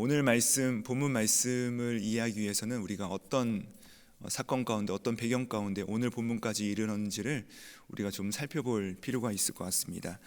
오늘 본문 말씀을 이해하기 위해서는 우리가 어떤 사건 가운데, 어떤 배경 가운데 오늘 본문까지 이르렀는지를 우리가 좀 살펴볼 필요가 있을 것 같습니다.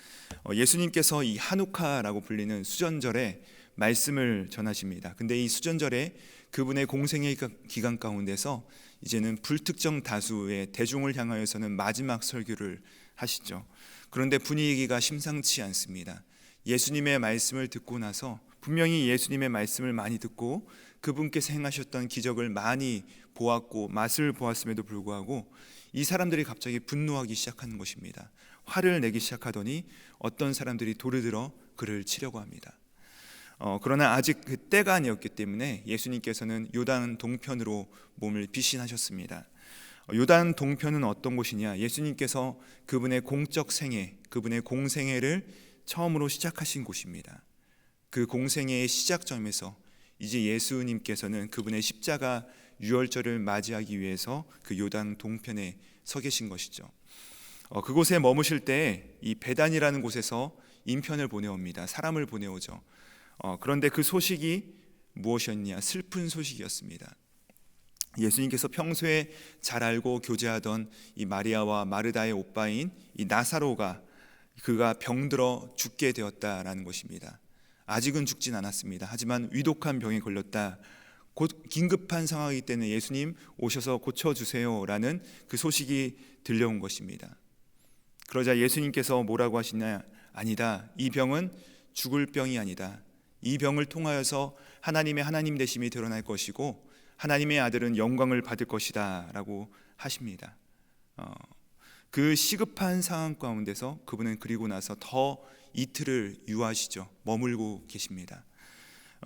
예수님께서 이 하누카라고 불리는 수전절에 말씀을 전하십니다. 근데 이 수전절에 그분의 공생의 기간 가운데서 이제는 불특정 다수의 대중을 향하여서는 마지막 설교를 하시죠. 그런데 분위기가 심상치 않습니다. 예수님의 말씀을 듣고 나서 분명히 예수님의 말씀을 많이 듣고 그분께서 행하셨던 기적을 많이 보았고 맛을 보았음에도 불구하고 이 사람들이 갑자기 분노하기 시작하는 것입니다. 화를 내기 시작하더니 어떤 사람들이 돌을 들어 그를 치려고 합니다. 그러나 아직 그 때가 아니었기 때문에 예수님께서는 요단 동편으로 몸을 피신하셨습니다. 요단 동편은 어떤 곳이냐? 예수님께서 그분의 공적 생애, 그분의 공생애를 처음으로 시작하신 곳입니다. 그 공생애의 시작점에서 이제 예수님께서는 그분의 십자가 유월절을 맞이하기 위해서 그 요단 동편에 서 계신 것이죠. 그곳에 머무실 때 이 베단이라는 곳에서 인편을 보내옵니다. 사람을 보내오죠. 그런데 그 소식이 무엇이었냐? 슬픈 소식이었습니다. 예수님께서 평소에 잘 알고 교제하던 이 마리아와 마르다의 오빠인 이 나사로가 그가 병들어 죽게 되었다라는 것입니다. 아직은 죽진 않았습니다. 하지만 위독한 병에 걸렸다. 곧 긴급한 상황이기 때문에 예수님 오셔서 고쳐주세요라는 그 소식이 들려온 것입니다. 그러자 예수님께서 뭐라고 하시냐? 아니다. 이 병은 죽을 병이 아니다. 이 병을 통하여서 하나님의 하나님 되심이 드러날 것이고 하나님의 아들은 영광을 받을 것이다 라고 하십니다. 그 시급한 상황 가운데서 그분은 그리고 나서 더 이틀을 유하시죠. 머물고 계십니다.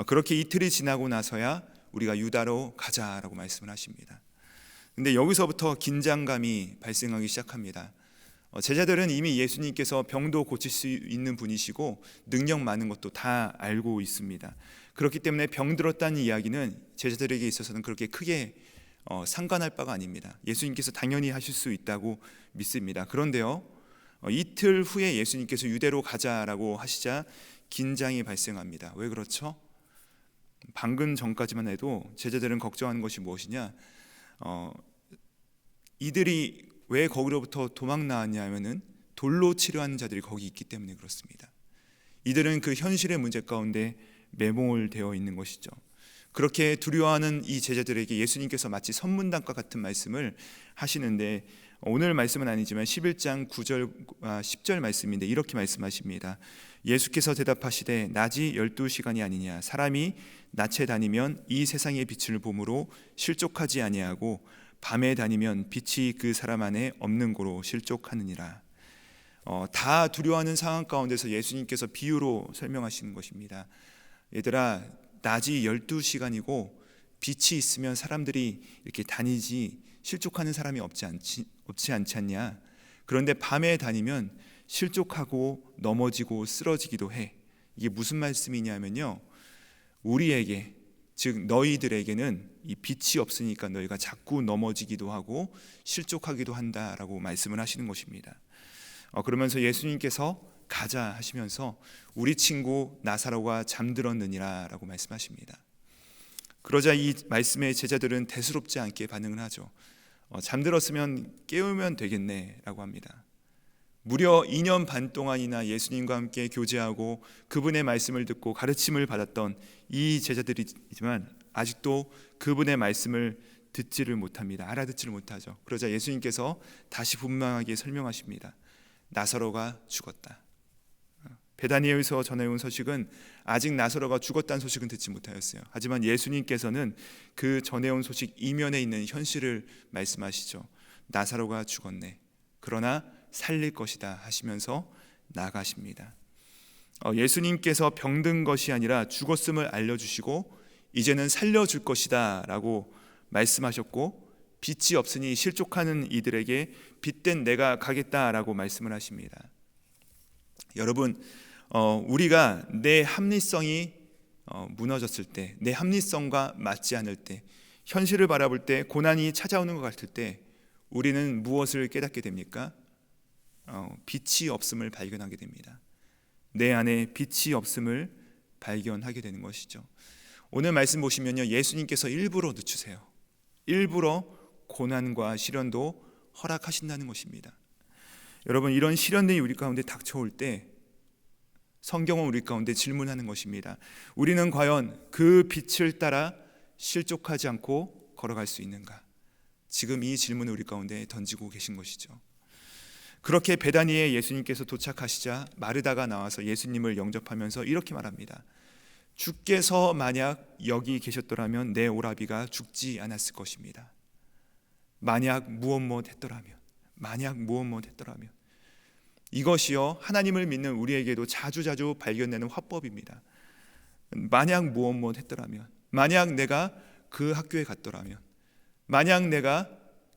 그렇게 이틀이 지나고 나서야 우리가 유다로 가자라고 말씀을 하십니다. 근데 여기서부터 긴장감이 발생하기 시작합니다. 제자들은 이미 예수님께서 병도 고칠 수 있는 분이시고 능력 많은 것도 다 알고 있습니다. 그렇기 때문에 병들었다는 이야기는 제자들에게 있어서는 그렇게 크게 상관할 바가 아닙니다. 예수님께서 당연히 하실 수 있다고 믿습니다. 그런데요, 이틀 후에 예수님께서 유대로 가자라고 하시자 긴장이 발생합니다. 왜 그렇죠? 방금 전까지만 해도 제자들은 걱정하는 것이 무엇이냐? 이들이 왜 거기로부터 도망 나왔냐 하면은 돌로 치려하는 자들이 거기 있기 때문에 그렇습니다. 이들은 그 현실의 문제 가운데 매몰되어 있는 것이죠. 그렇게 두려워하는 이 제자들에게 예수님께서 마치 선문답과 같은 말씀을 하시는데, 오늘 말씀은 아니지만 11장 9절 10절 말씀인데 이렇게 말씀하십니다. 예수께서 대답하시되 낮이 12시간이 아니냐? 사람이 낮에 다니면 이 세상의 빛을 보므로 실족하지 아니하고 밤에 다니면 빛이 그 사람 안에 없는 고로 실족하느니라. 다 두려워하는 상황 가운데서 예수님께서 비유로 설명하시는 것입니다. 얘들아, 낮이 12시간이고 빛이 있으면 사람들이 이렇게 다니지 실족하는 사람이 없지 않지 않냐? 그런데 밤에 다니면 실족하고 넘어지고 쓰러지기도 해. 이게 무슨 말씀이냐면요, 우리에게, 즉 너희들에게는 이 빛이 없으니까 너희가 자꾸 넘어지기도 하고 실족하기도 한다라고 말씀을 하시는 것입니다. 그러면서 예수님께서 가자 하시면서 우리 친구 나사로가 잠들었느니라 라고 말씀하십니다. 그러자 이 말씀에 제자들은 대수롭지 않게 반응을 하죠. 잠들었으면 깨우면 되겠네 라고 합니다. 무려 2년 반 동안이나 예수님과 함께 교제하고 그분의 말씀을 듣고 가르침을 받았던 이 제자들이지만 아직도 그분의 말씀을 듣지를 못합니다. 알아듣지를 못하죠. 그러자 예수님께서 다시 분명하게 설명하십니다. 나사로가 죽었다. 베다니에서 전해온 소식은 아직 나사로가 죽었다는 소식은 듣지 못하였어요. 하지만 예수님께서는 그 전해온 소식 이면에 있는 현실을 말씀하시죠. 나사로가 죽었네. 그러나 살릴 것이다 하시면서 나가십니다. 예수님께서 병든 것이 아니라 죽었음을 알려주시고 이제는 살려줄 것이다 라고 말씀하셨고, 빛이 없으니 실족하는 이들에게 빛된 내가 가겠다라고 말씀을 하십니다. 여러분, 우리가 내 합리성이 무너졌을 때, 내 합리성과 맞지 않을 때, 현실을 바라볼 때 고난이 찾아오는 것 같을 때 우리는 무엇을 깨닫게 됩니까? 빛이 없음을 발견하게 됩니다. 내 안에 빛이 없음을 발견하게 되는 것이죠. 오늘 말씀 보시면요, 예수님께서 일부러 늦추세요. 일부러 고난과 시련도 허락하신다는 것입니다. 여러분, 이런 시련들이 우리 가운데 닥쳐올 때 성경은 우리 가운데 질문하는 것입니다. 우리는 과연 그 빛을 따라 실족하지 않고 걸어갈 수 있는가? 지금 이 질문을 우리 가운데 던지고 계신 것이죠. 그렇게 베다니에 예수님께서 도착하시자 마르다가 나와서 예수님을 영접하면서 이렇게 말합니다. 주께서 만약 여기 계셨더라면 내 오라비가 죽지 않았을 것입니다. 만약 무엇 했더라면, 이것이요 하나님을 믿는 우리에게도 자주자주 발견되는 화법입니다. 만약 무엇 했더라면, 만약 내가 그 학교에 갔더라면, 만약 내가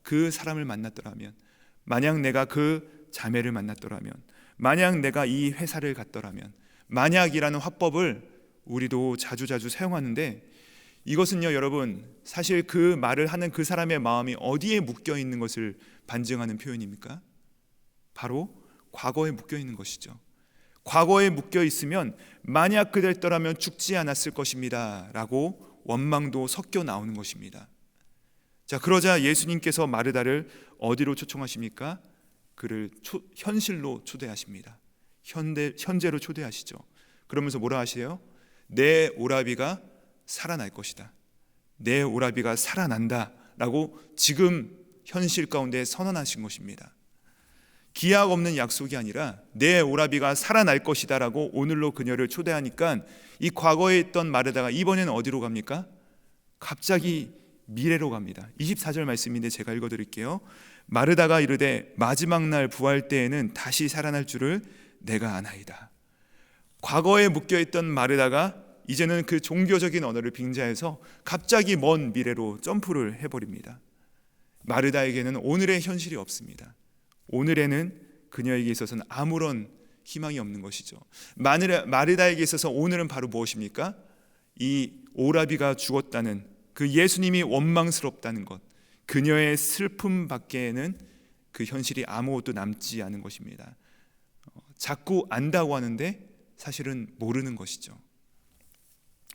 그 사람을 만났더라면, 만약 내가 그 자매를 만났더라면, 만약 내가 이 회사를 갔더라면, 만약이라는 화법을 우리도 자주자주 사용하는데, 이것은요 여러분, 사실 그 말을 하는 그 사람의 마음이 어디에 묶여 있는 것을 반증하는 표현입니까? 바로 과거에 묶여 있는 것이죠. 과거에 묶여 있으면 만약 그랬더라면 죽지 않았을 것입니다 라고 원망도 섞여 나오는 것입니다. 자, 그러자 예수님께서 마르다를 어디로 초청하십니까? 그를 현실로 초대하십니다. 현재로 초대하시죠. 그러면서 뭐라 하세요? 내 오라비가 살아날 것이다. 내 오라비가 살아난다 라고 지금 현실 가운데 선언하신 것입니다. 기약 없는 약속이 아니라 내 오라비가 살아날 것이다 라고 오늘로 그녀를 초대하니까 이 과거에 있던 마르다가 이번에는 어디로 갑니까? 갑자기 미래로 갑니다. 24절 말씀인데 제가 읽어드릴게요. 마르다가 이르되 마지막 날 부활 때에는 다시 살아날 줄을 내가 아나이다. 과거에 묶여있던 마르다가 이제는 그 종교적인 언어를 빙자해서 갑자기 먼 미래로 점프를 해버립니다. 마르다에게는 오늘의 현실이 없습니다. 오늘에는 그녀에게 있어서는 아무런 희망이 없는 것이죠. 마르다에게 있어서 오늘은 바로 무엇입니까? 이 오라비가 죽었다는 그 예수님이 원망스럽다는 것, 그녀의 슬픔 밖에는 그 현실이 아무것도 남지 않은 것입니다. 자꾸 안다고 하는데 사실은 모르는 것이죠.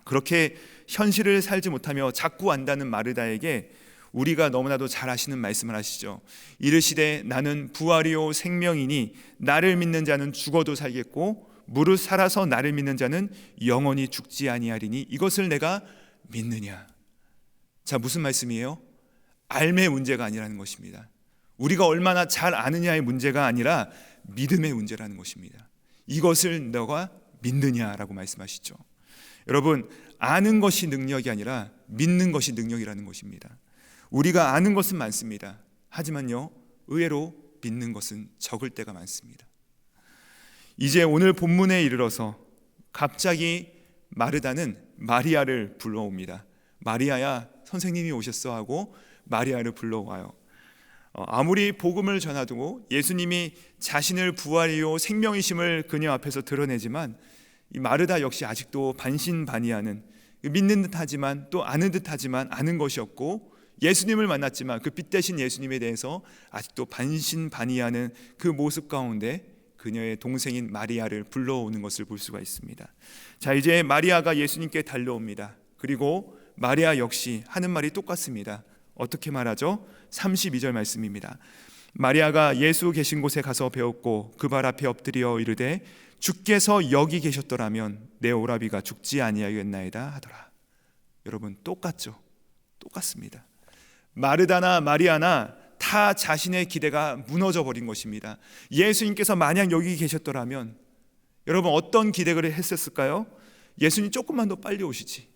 그렇게 현실을 살지 못하며 자꾸 안다는 마르다에게 우리가 너무나도 잘 아시는 말씀을 하시죠. 이르시되 나는 부활이요 생명이니 나를 믿는 자는 죽어도 살겠고 무릇 살아서 나를 믿는 자는 영원히 죽지 아니하리니 이것을 내가 믿느냐. 자, 무슨 말씀이에요? 알의 문제가 아니라는 것입니다. 우리가 얼마나 잘 아느냐의 문제가 아니라 믿음의 문제라는 것입니다. 이것을 너가 믿느냐라고 말씀하시죠. 여러분, 아는 것이 능력이 아니라 믿는 것이 능력이라는 것입니다. 우리가 아는 것은 많습니다. 하지만요, 의외로 믿는 것은 적을 때가 많습니다. 이제 오늘 본문에 이르러서 갑자기 마르다는 마리아를 불러옵니다. 마리아야, 선생님이 오셨어 하고 마리아를 불러와요. 아무리 복음을 전하고 예수님이 자신을 부활이요 생명이심을 그녀 앞에서 드러내지만 이 마르다 역시 아직도 반신반의하는, 믿는 듯하지만 또 아는 듯하지만 아는 것이 없고, 예수님을 만났지만 그 빛 대신 예수님에 대해서 아직도 반신반의하는 그 모습 가운데 그녀의 동생인 마리아를 불러오는 것을 볼 수가 있습니다. 자, 이제 마리아가 예수님께 달려옵니다. 그리고 마리아 역시 하는 말이 똑같습니다. 어떻게 말하죠? 32절 말씀입니다. 마리아가 예수 계신 곳에 가서 배웠고 그 발 앞에 엎드려 이르되 주께서 여기 계셨더라면 내 오라비가 죽지 아니하였나이다 하더라. 여러분, 똑같죠? 똑같습니다. 마르다나 마리아나 다 자신의 기대가 무너져 버린 것입니다. 예수님께서 만약 여기 계셨더라면 여러분 어떤 기대를 했었을까요? 예수님 조금만 더 빨리 오시지.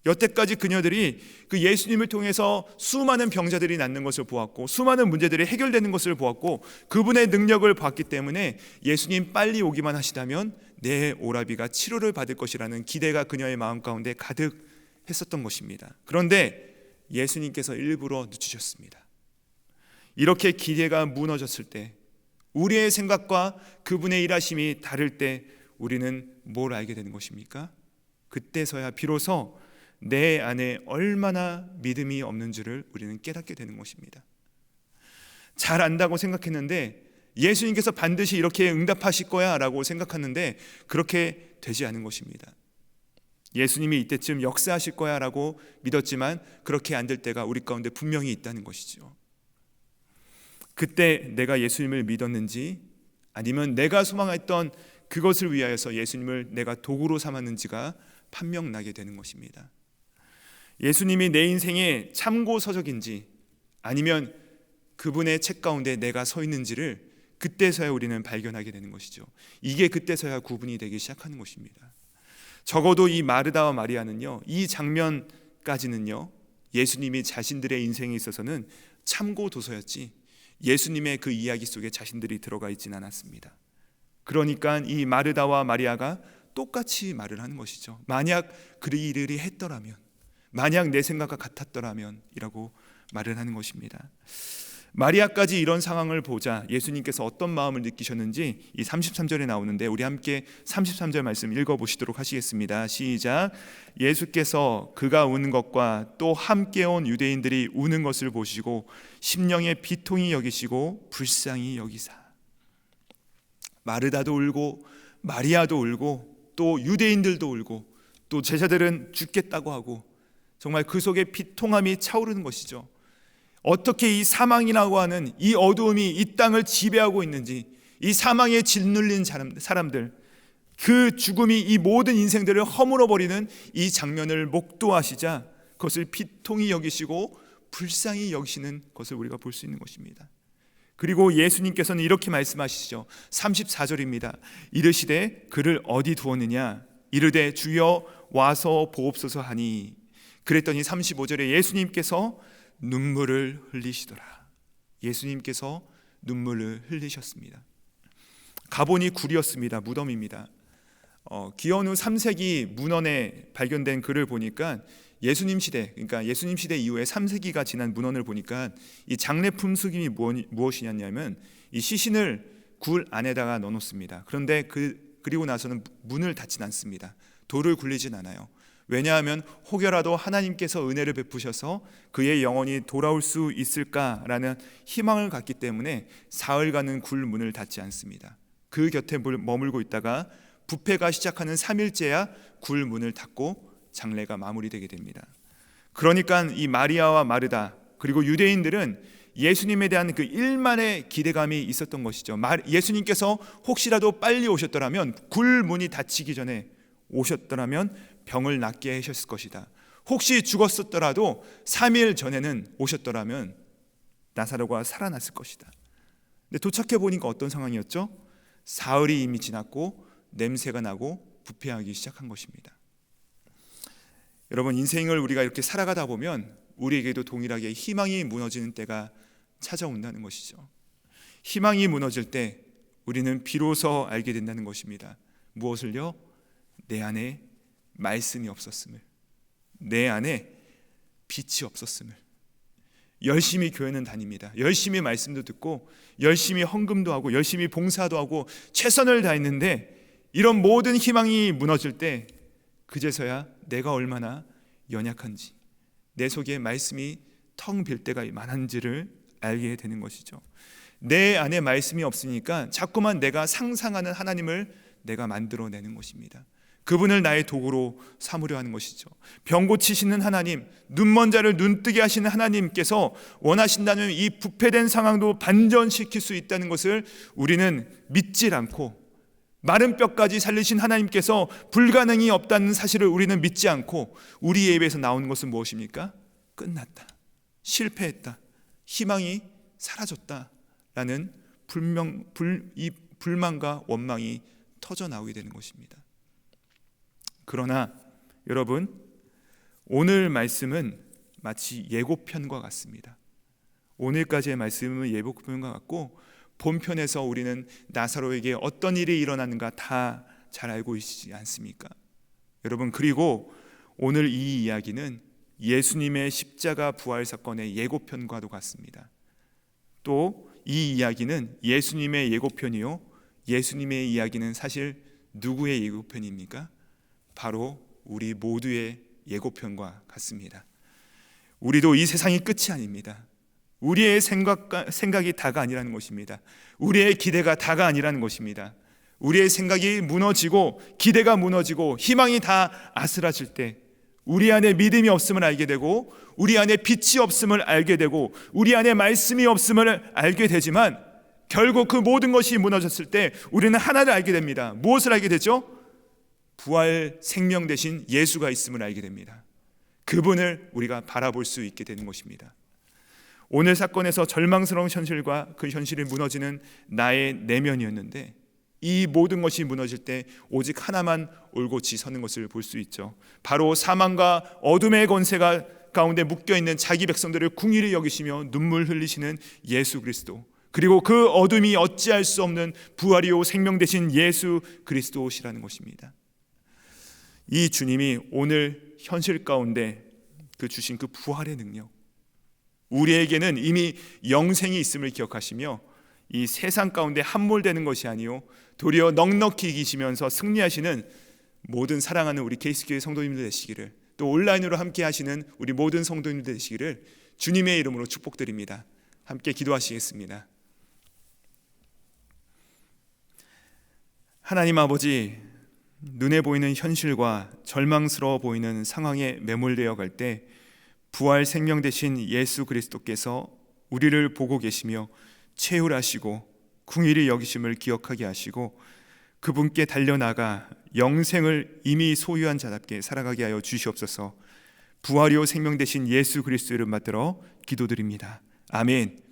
여태까지 그녀들이 그 예수님을 통해서 수많은 병자들이 낫는 것을 보았고 수많은 문제들이 해결되는 것을 보았고 그분의 능력을 봤기 때문에 예수님 빨리 오기만 하시다면 내 오라비가 치료를 받을 것이라는 기대가 그녀의 마음 가운데 가득했었던 것입니다. 그런데 예수님께서 일부러 늦추셨습니다. 이렇게 기대가 무너졌을 때, 우리의 생각과 그분의 일하심이 다를 때 우리는 뭘 알게 되는 것입니까? 그때서야 비로소 내 안에 얼마나 믿음이 없는 줄을 우리는 깨닫게 되는 것입니다. 잘 안다고 생각했는데 예수님께서 반드시 이렇게 응답하실 거야 라고 생각하는데 그렇게 되지 않은 것입니다. 예수님이 이때쯤 역사하실 거야 라고 믿었지만 그렇게 안 될 때가 우리 가운데 분명히 있다는 것이죠. 그때 내가 예수님을 믿었는지 아니면 내가 소망했던 그것을 위하여서 예수님을 내가 도구로 삼았는지가 판명나게 되는 것입니다. 예수님이 내 인생의 참고서적인지 아니면 그분의 책 가운데 내가 서 있는지를 그때서야 우리는 발견하게 되는 것이죠. 이게 그때서야 구분이 되기 시작하는 것입니다. 적어도 이 마르다와 마리아는요, 이 장면까지는요, 예수님이 자신들의 인생에 있어서는 참고 도서였지 예수님의 그 이야기 속에 자신들이 들어가 있지는 않았습니다. 그러니까 이 마르다와 마리아가 똑같이 말을 하는 것이죠. 만약 그 일을 했더라면, 만약 내 생각과 같았더라면 이라고 말을 하는 것입니다. 마리아까지 이런 상황을 보자 예수님께서 어떤 마음을 느끼셨는지 이 33절에 나오는데 우리 함께 33절 말씀 읽어보시도록 하시겠습니다. 시작. 예수께서 그가 우는 것과 또 함께 온 유대인들이 우는 것을 보시고 심령에 비통히 여기시고 불쌍히 여기사. 마르다도 울고 마리아도 울고 또 유대인들도 울고 또 제자들은 죽겠다고 하고 정말 그 속에 비통함이 차오르는 것이죠. 어떻게 이 사망이라고 하는 이 어두움이 이 땅을 지배하고 있는지, 이 사망에 짓눌린 사람들, 그 죽음이 이 모든 인생들을 허물어버리는 이 장면을 목도하시자 그것을 비통히 여기시고 불쌍히 여기시는 것을 우리가 볼 수 있는 것입니다. 그리고 예수님께서는 이렇게 말씀하시죠. 34절입니다. 이르시되 그를 어디 두었느냐? 이르되 주여 와서 보옵소서 하니. 그랬더니 35절에 예수님께서 눈물을 흘리시더라. 예수님께서 눈물을 흘리셨습니다. 가보니 굴이었습니다. 무덤입니다. 기원후 3세기 문헌에 발견된 글을 보니까 예수님 시대, 그러니까 예수님 시대 이후에 3세기가 지난 문헌을 보니까 이 장례 품속이 무엇이냐면 이 시신을 굴 안에다가 넣어놓습니다. 그런데 그리고 나서는 문을 닫진 않습니다. 돌을 굴리진 않아요. 왜냐하면 혹여라도 하나님께서 은혜를 베푸셔서 그의 영혼이 돌아올 수 있을까라는 희망을 갖기 때문에 사흘간은 굴 문을 닫지 않습니다. 그 곁에 머물고 있다가 부패가 시작하는 3일째야 굴 문을 닫고 장례가 마무리되게 됩니다. 그러니까 이 마리아와 마르다 그리고 유대인들은 예수님에 대한 그 일만의 기대감이 있었던 것이죠. 예수님께서 혹시라도 빨리 오셨더라면, 굴 문이 닫히기 전에 오셨더라면 병을 낫게 하셨을 것이다. 혹시 죽었었더라도 3일 전에는 오셨더라면 나사로가 살아났을 것이다. 근데 도착해 보니까 어떤 상황이었죠? 사흘이 이미 지났고 냄새가 나고 부패하기 시작한 것입니다. 여러분, 인생을 우리가 이렇게 살아가다 보면 우리에게도 동일하게 희망이 무너지는 때가 찾아온다는 것이죠. 희망이 무너질 때 우리는 비로소 알게 된다는 것입니다. 무엇을요? 내 안에 말씀이 없었음을, 내 안에 빛이 없었음을. 열심히 교회는 다닙니다. 열심히 말씀도 듣고 열심히 헌금도 하고 열심히 봉사도 하고 최선을 다했는데 이런 모든 희망이 무너질 때 그제서야 내가 얼마나 연약한지, 내 속에 말씀이 텅 빌 때가 많은지를 알게 되는 것이죠. 내 안에 말씀이 없으니까 자꾸만 내가 상상하는 하나님을 내가 만들어내는 것입니다. 그분을 나의 도구로 삼으려 하는 것이죠. 병 고치시는 하나님, 눈먼 자를 눈뜨게 하시는 하나님께서 원하신다면 이 부패된 상황도 반전시킬 수 있다는 것을 우리는 믿질 않고, 마른 뼈까지 살리신 하나님께서 불가능이 없다는 사실을 우리는 믿지 않고 우리의 입에서 나오는 것은 무엇입니까? 끝났다, 실패했다, 희망이 사라졌다라는 불만과 원망이 터져 나오게 되는 것입니다. 그러나 여러분, 오늘 말씀은 마치 예고편과 같습니다. 오늘까지의 말씀은 예고편과 같고 본편에서 우리는 나사로에게 어떤 일이 일어나는가 다 잘 알고 있지 않습니까? 여러분, 그리고 오늘 이 이야기는 예수님의 십자가 부활 사건의 예고편과도 같습니다. 또 이 이야기는 예수님의 예고편이요, 예수님의 이야기는 사실 누구의 예고편입니까? 바로 우리 모두의 예고편과 같습니다. 우리도 이 세상이 끝이 아닙니다. 우리의 생각이 다가 아니라는 것입니다. 우리의 기대가 다가 아니라는 것입니다. 우리의 생각이 무너지고 기대가 무너지고 희망이 다 아스라질 때 우리 안에 믿음이 없음을 알게 되고 우리 안에 빛이 없음을 알게 되고 우리 안에 말씀이 없음을 알게 되지만 결국 그 모든 것이 무너졌을 때 우리는 하나를 알게 됩니다. 무엇을 알게 되죠? 부활 생명 되신 예수가 있음을 알게 됩니다. 그분을 우리가 바라볼 수 있게 되는 것입니다. 오늘 사건에서 절망스러운 현실과 그 현실이 무너지는 나의 내면이었는데 이 모든 것이 무너질 때 오직 하나만 올곧이 서는 것을 볼 수 있죠. 바로 사망과 어둠의 권세가 가운데 묶여있는 자기 백성들을 궁일히 여기시며 눈물 흘리시는 예수 그리스도, 그리고 그 어둠이 어찌할 수 없는 부활이요 생명 되신 예수 그리스도시라는 것입니다. 이 주님이 오늘 현실 가운데 주신 그 부활의 능력, 우리에게는 이미 영생이 있음을 기억하시며 이 세상 가운데 함몰되는 것이 아니요 도리어 넉넉히 이기시면서 승리하시는 모든 사랑하는 우리 KC교회 성도님들 되시기를, 또 온라인으로 함께 하시는 우리 모든 성도님들 되시기를 주님의 이름으로 축복드립니다. 함께 기도하시겠습니다. 하나님 아버지, 눈에 보이는 현실과 절망스러워 보이는 상황에 매몰되어 갈 때 부활 생명 되신 예수 그리스도께서 우리를 보고 계시며 채울하시고 궁일이 여기심을 기억하게 하시고 그분께 달려나가 영생을 이미 소유한 자답게 살아가게 하여 주시옵소서. 부활이요 생명 되신 예수 그리스도 이름 받들어 기도드립니다. 아멘.